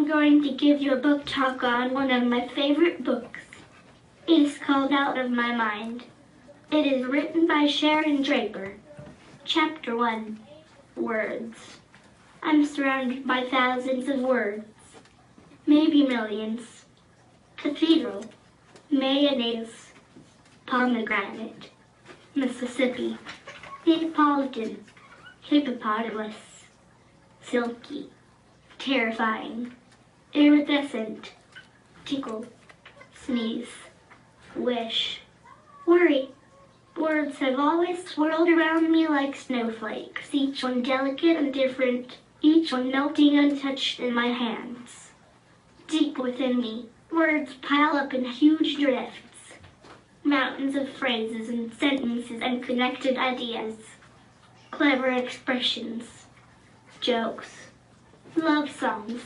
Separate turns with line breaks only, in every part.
I'm going to give you a book talk on one of my favorite books. It is called Out of My Mind. It is written by Sharon Draper. Chapter 1. Words. I'm surrounded by thousands of words. Maybe millions. Cathedral. Mayonnaise. Pomegranate. Mississippi. Neapolitan. Hippopotamus. Silky. Terrifying. Iridescent. Tickle. Sneeze. Wish. Worry. Words have always swirled around me like snowflakes, each one delicate and different, each one melting untouched in my hands. Deep within me, words pile up in huge drifts. Mountains of phrases and sentences and connected ideas. Clever expressions. Jokes. Love songs.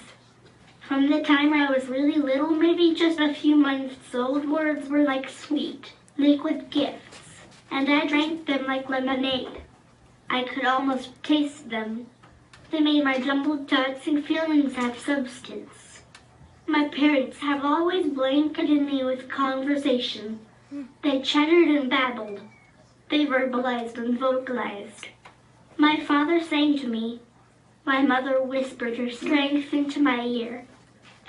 From the time I was really little, maybe just a few months old, words were like sweet, liquid gifts, and I drank them like lemonade. I could almost taste them. They made my jumbled thoughts and feelings have substance. My parents have always blanketed me with conversation. They chattered and babbled. They verbalized and vocalized. My father sang to me. My mother whispered her strength into my ear.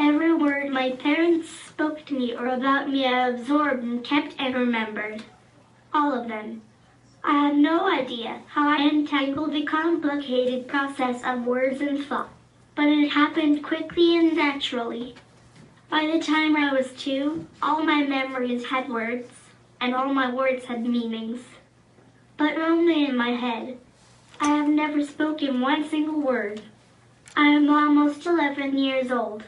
Every word my parents spoke to me or about me I absorbed and kept and remembered. All of them. I have no idea how I untangled the complicated process of words and thought, but it happened quickly and naturally. By the time I was 2, all my memories had words, and all my words had meanings. But only in my head. I have never spoken one single word. I am almost 11 years old.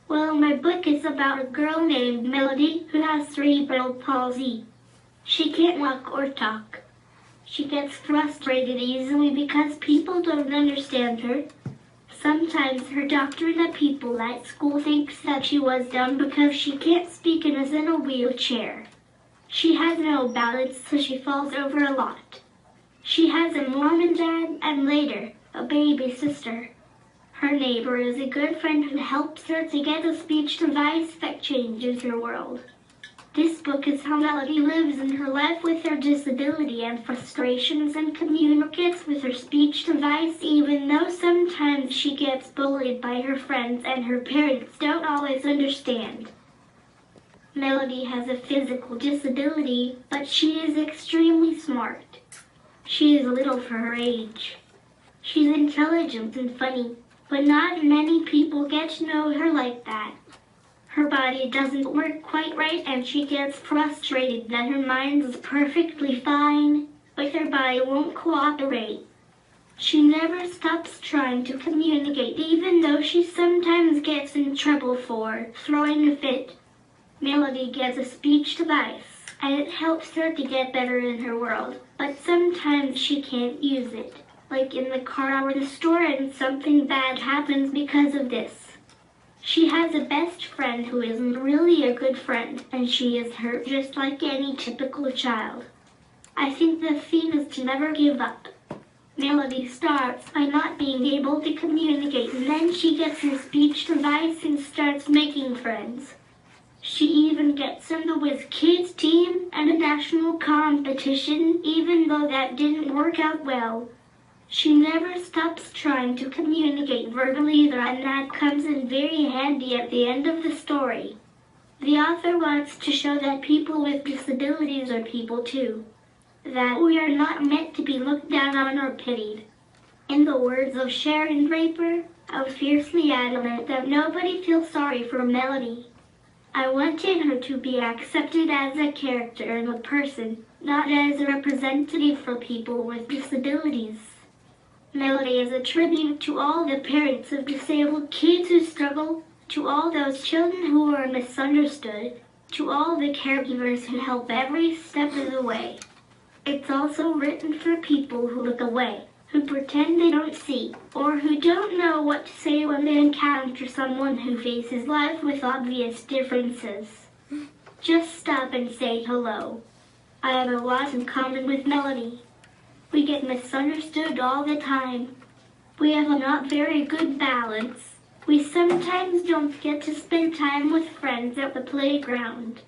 Well, my book is about a girl named Melody who has cerebral palsy. She can't walk or talk. She gets frustrated easily because people don't understand her. Sometimes her doctor and the people at school thinks that she was dumb because she can't speak and is in a wheelchair. She has no balance, so she falls over a lot. She has a mom and dad, and later, a baby sister. Her neighbor is a good friend who helps her to get a speech device that changes her world. This book is how Melody lives in her life with her disability and frustrations and communicates with her speech device, even though sometimes she gets bullied by her friends and her parents don't always understand. Melody has a physical disability, but she is extremely smart. She is little for her age. She's intelligent and funny, but not many people get to know her like that. Her body doesn't work quite right and she gets frustrated that her mind is perfectly fine, but her body won't cooperate. She never stops trying to communicate, even though she sometimes gets in trouble for throwing a fit. Melody gets a speech device, and it helps her to get better in her world, but sometimes she can't use it, like in the car or the store, and something bad happens because of this. She has a best friend who isn't really a good friend, and she is hurt just like any typical child. I think the theme is to never give up. Melody starts by not being able to communicate, and then she gets her speech device and starts making friends. She even gets in the Whiz Kids team and a national competition, even though that didn't work out well. She never stops trying to communicate verbally either, and that comes in very handy at the end of the story. The author wants to show that people with disabilities are people too, that we are not meant to be looked down on or pitied. In the words of Sharon Draper, I was fiercely adamant that nobody feels sorry for Melody. I wanted her to be accepted as a character and a person, not as a representative for people with disabilities. Melody is a tribute to all the parents of disabled kids who struggle, to all those children who are misunderstood, to all the caregivers who help every step of the way. It's also written for people who look away, who pretend they don't see, or who don't know what to say when they encounter someone who faces life with obvious differences. Just stop and say hello. I have a lot in common with Melody. We get misunderstood all the time. We have a not very good balance. We sometimes don't get to spend time with friends at the playground.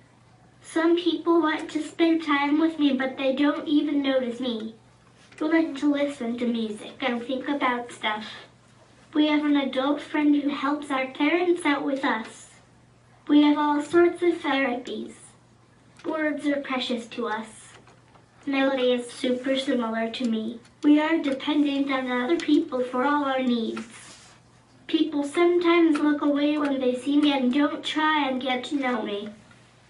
Some people want to spend time with me, but they don't even notice me. We like to listen to music and think about stuff. We have an adult friend who helps our parents out with us. We have all sorts of therapies. Words are precious to us. Melody is super similar to me. We are dependent on other people for all our needs. People sometimes look away when they see me and don't try and get to know me.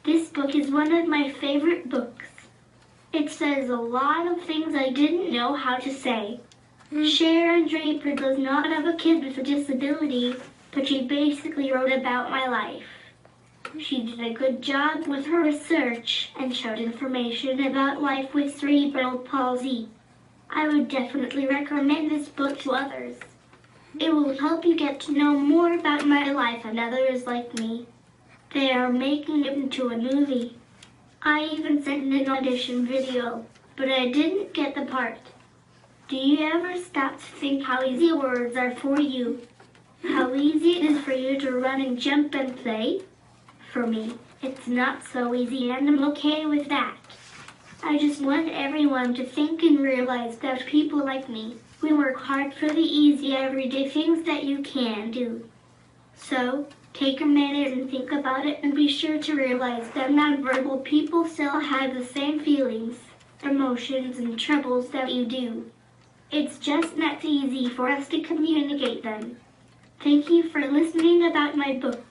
This book is one of my favorite books. It says a lot of things I didn't know how to say. Sharon Draper does not have a kid with a disability, but she basically wrote about my life. She did a good job with her research and showed information about life with cerebral palsy. I would definitely recommend this book to others. It will help you get to know more about my life and others like me. They are making it into a movie. I even sent an audition video, but I didn't get the part. Do you ever stop to think how easy words are for you? How easy it is for you to run and jump and play? For me, it's not so easy, and I'm okay with that. I just want everyone to think and realize that people like me, we work hard for the easy everyday things that you can do. So, take a minute and think about it, and be sure to realize that nonverbal people still have the same feelings, emotions, and troubles that you do. It's just not easy for us to communicate them. Thank you for listening about my book.